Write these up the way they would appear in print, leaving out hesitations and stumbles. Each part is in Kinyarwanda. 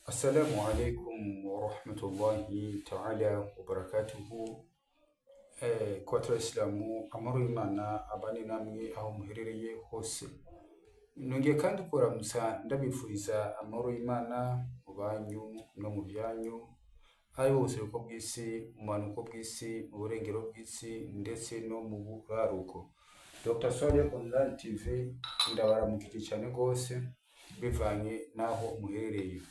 Assalamu alaikum wa rahmatullahi ta'ala wa barakatuhu. Ku Islamu amahoro y'Imana abane namwe aho muherereye hose. Nongeye kandi kuramutsa ndabifuriza amahoro y'Imana mu banyu no mu byanyu, aho bose uko bw'isi, mu manuko bw'isi, mu burengero bw'isi ndetse no mu buraruko. Dr. Swale Online TV ndabaramukije cyane rwose bivanye naho muherereye.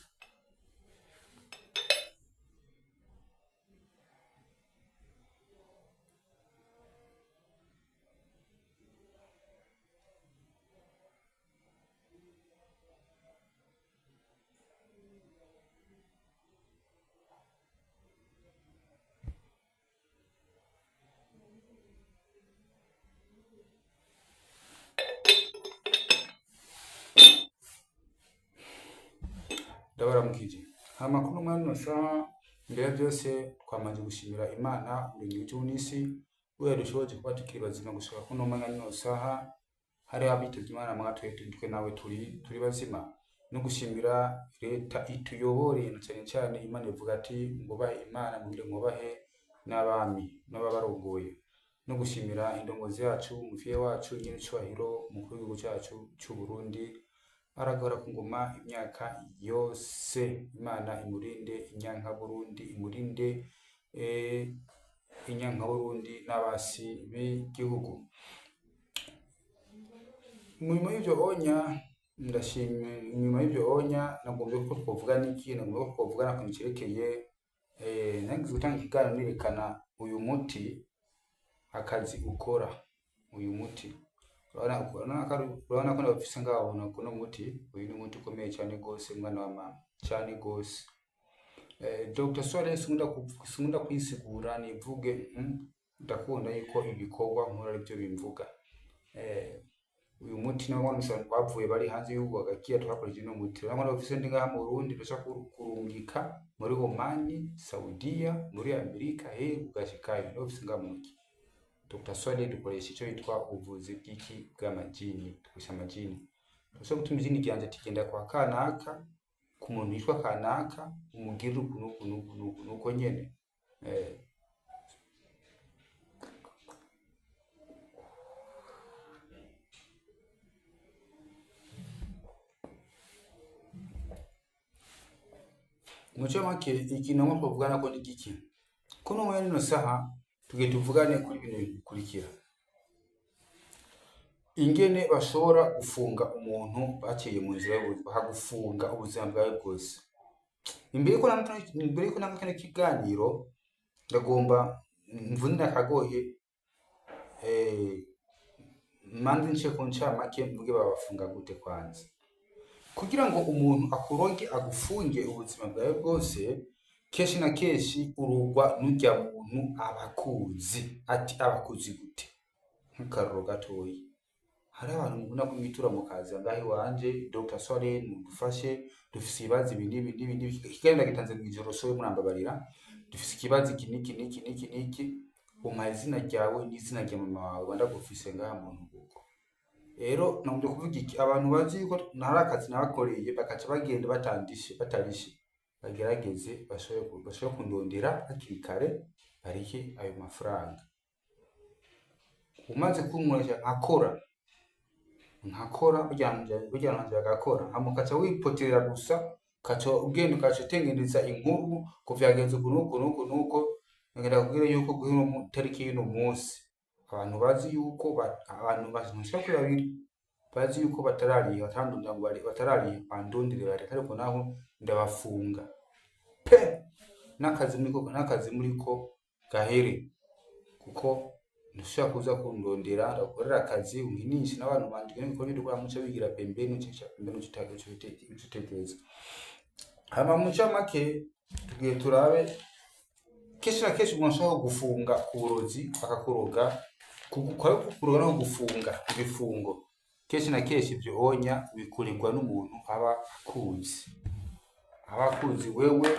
Ndabaramukije. Amakuru mano saha mbere byose twamaze gushimira Imana uremye ijuru n'isi, we yarushoboje kuba tukiri bazima gushaka kuno mwanya no saha hari abitavye Imana mwatwe twe nawe turi bazima, no gushimira leta ituyobore na cyane cyane Imana ivuga ati ngubahe Imana mugire ngubahe n'abami n'ababarongoye, no gushimira indongozi yacu umuvyeyi wacu nyine cyubahiro umukuru w'igihugu cyacu cy'u Burundi aragora ku ngoma imyaka yose. Imana imurinde inyanka Burundi, imurinde inyanka Burundi n'abasi b'igihugu. Nyuma y'ibyo onya ndashimye, nyuma y'ibyo onya nagombe ko twovuga n'iki, nagombe ko twovuga ku cyerekeye nagize gutanga ikiganiro nerekana uyu muti akazi ukora. Uyu muti urabona ko nabafise ngabona ko no muti uyu ni umuti ukomeye cyane gose mwana wa mama cyane gose. Dr. Swale singunda kwisigura nivuge ndakunda yuko ibikorwa nkora ari byo bimvuga. Uyu muti nawo n'abantu bavuye bari hanze y'ubu agakiya twakoreje no muti urabona bafise ndi ngaha mu Burundi bashaka kurungika muri Omani, Saudiya, muri Amerika ugashikayo no bafise ngaha mu muti. Dr. Swale dukoresha icyo yitwa ubuvuzi bw'iki bw'amajini, dukoresha amajini. Dushobora gutuma izindi ryanje tigenda kwa kanaka ku muntu yitwa kanaka umugirira nuko nyene. Muco make ikintu nko kuvugana ko n'igiki kuno mwene no saha tugiye tuvugane kuri bino bikurikira. Ingene bashobora gufunga umuntu baciye mu nzira bakagufunga ubuzima bwawe bwose. Imbere ko nakene kiganiro ndagomba mvunira akagoye mandi nce ko ncamake mvuge babafunga gute kwanza. Kugira ngo umuntu akuroge agufunge ubuzima bwawe bwose, keshi na keshi urugwa n'urya muntu abakuzi. Ati abakuzi gute? Nk'akaroro gatoyi, hari abantu mubona ko mwitura mu kazi ngahe wanje Dr. Swale mudufashe dufise ibibazo ibindi ikigenda gitanze mu ijoro sowe murambabarira, dufise ikibazo iki umpaye izina ryawe n'izina rya mama wawe ndagufise ngaha mu ntuguko. Rero namuje kuvuga iki, abantu bazi yuko ntari akazi nabakoreye bakaca bagenda batarishe bagerageze bashobora kundondera hakiri kare barihe ayo mafaranga. Umaze kumurasha nkakora bujyanje bagakora amukaca wipoterera gusa kaca ugenda ukaca utengeneza inkuru ko vyagenze nuko ngenda kubwira yuko guhera mu tariki y'uno munsi abantu bazi yuko abantu bazishaka babiri bazi yuko batarariye batandunda ngo batarariye bandondire bari ariko naho ndabafunga pe nakazi muriko gahere, kuko ntushaka kuza kundondera ndakorera akazi unkinisha n'abantu bandike n'iko ndikora muco bigira pembeni utekereza. Hama muco make tugiye turabe keshi na keshi umuntu ashaka gufunga kuburozi akakuroga kukuroga no gufunga ibifungo. Keshi na keshi ibyo onya bikurirwa n'umuntu aba akuzi wewe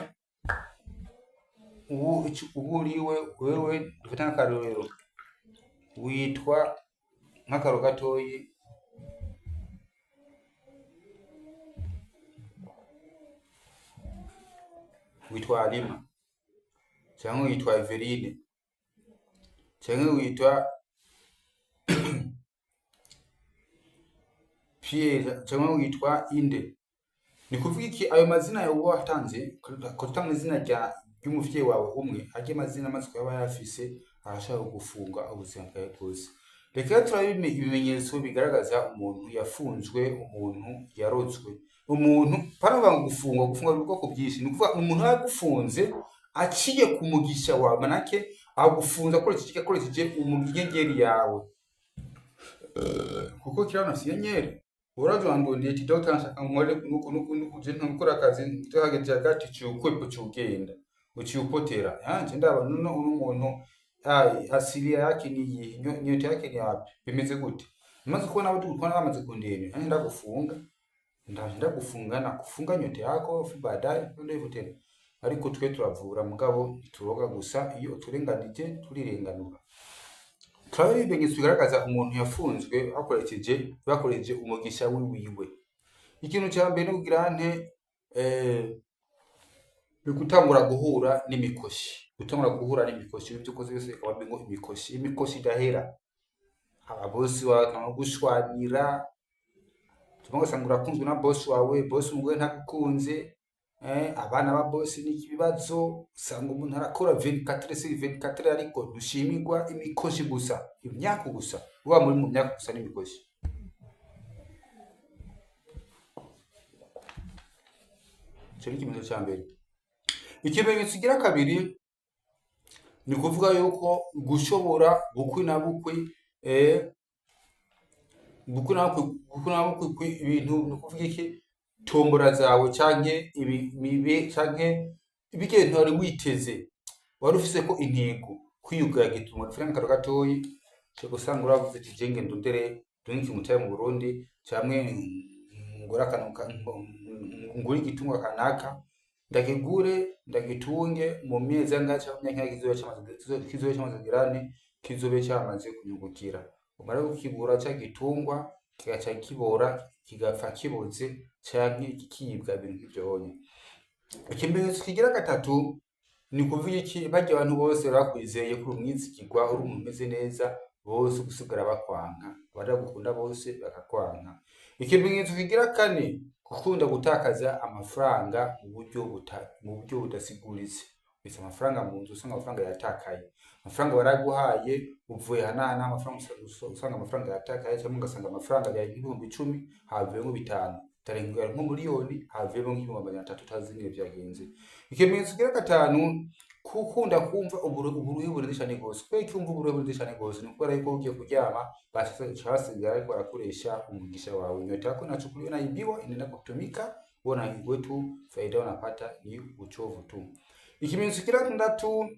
uriwe dufata nk'akarorero witwa nk'akaro gatoyi witwa Alima cyangwa witwa Everine cyangwa witwa Pierre cyangwa witwa Inde, ni kuvuga iki? Ayo mazina yawe watanze kutanga izina ry'umuvyeyi wawe umwe agiye mazina amaze kuba yafise arashaka gufunga ubuzima bwawe bwose. Reka turabe ibimenyetso bigaragaza umuntu yafunzwe, umuntu yarozwe. Umuntu parava gufunga ubwoko bwinshi, ni kuvuga umuntu yagufunze aciye ku mugisha wawe, manake agufunza akoresheje umugengeri yawe, kuko kirabona si nyenyeri uraje wandondeye ati dogita nshaka nkore nukora akazi tuhageze hagati cyukwepo cyugenda uciupotera yanje ndabona umuntu asilia yake ni nyote yake ni wapi, bimeze gute? Maze kubona abo tukubona bamaze kundemye nanje ndagufunga na kufunga nyote yako fu baadaye ndio hivyo tena. Ariko twe turavura mugabo turoga gusa iyo turenganije turirenganura. Turabe ibimenyetso bigaragaza umuntu yafunzwe bakoresheje umugisha wiwe. Ikintu cya mbere kugira nte gutangura guhura n'imikoshi. Gutangura guhura n'imikoshi ibyo ukoze byose bikaba ngo imikoshi idahera. Ababosi wawe gushwanira, tubanga sangura kunzwe na boss wawe, boss umwe ntagukunze, abana ba boss ni ikibazo, sanga umuntu arakora 24/24 ariko dushimirwa imikoshi gusa, imyaka gusa, uba muri mu myaka gusa n'imikoshi. Cyo ikimenyetso cya mbere. Ikimenyetso kigira kabiri ni kuvuga yuko gushobora bukwi na bukwi ibintu ni kuvuga iki, tombora zawe canke canke ibigento wari witeze wari ufise ko intego kwiyugaya gituma ufite nkaro gatoyi cyo gusanga uravuze ati jenge ndondere dunki mutaye mu Burundi cyamwe ngora kanuka nguri gitungwa kanaka ndagitunge mu mezi angaca myaka kizobe cyamaze girane kizobe cyamaze kunyugukira. Umara gukibura cya gitungwa kigaca kibora kigapfa kiboze canke kikibwa ibintu byonye. Ikimenyetso kigira gatatu ni kuvuga iki, bajya abantu bose bakwizeye kuri umwizigirwa uri umuntu umeze neza bose gusigara bakwanka, baragukunda bose bakakwanka. Ikimenyetso kigira kane gukunda gutakaza amafaranga mu buryo budasiguritse. Bisa amafaranga mu nzu usanga amafaranga yatakaye, amafaranga waraguhaye uvuye hanana amafaranga usanga amafaranga yatakaye, cyangwa ugasanga amafaranga ya 10,000 havuyemo 5 tarenga nko miliyoni havuyemo nk'ibihumbi 300 utaziniye byagenze. Ikimenyetso kigira gatanu kukunda kumva uburuhe buridishane gose. Kwe cyumva uburuhe buridishane gose ni kubera yuko ugiye kuryama basigara ariko barakoresha umugisha wawe, nyota yako inachukuliwa na ibiwa inaenda kutumika, bona wetu faida unapata ni uchovu tu. Ikimenyetso kigira gatandatu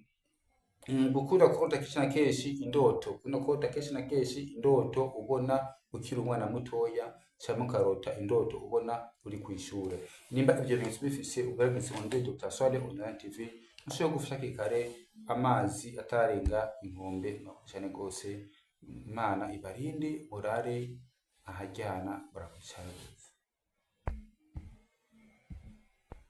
gukunda kuota kesha na keshi indoto, kuna kuota kesha na keshi indoto ubona ukiri umwana mutoya cyangwa karota indoto ubona uri kwishure. Nimba ibyo bintu bifise ugaragaza mu Dr. Swale Online TV, ushobora gufasha kikare amazi atarenga inkombe cyane gose. Imana ibarinde murare ahajyana barakucyara.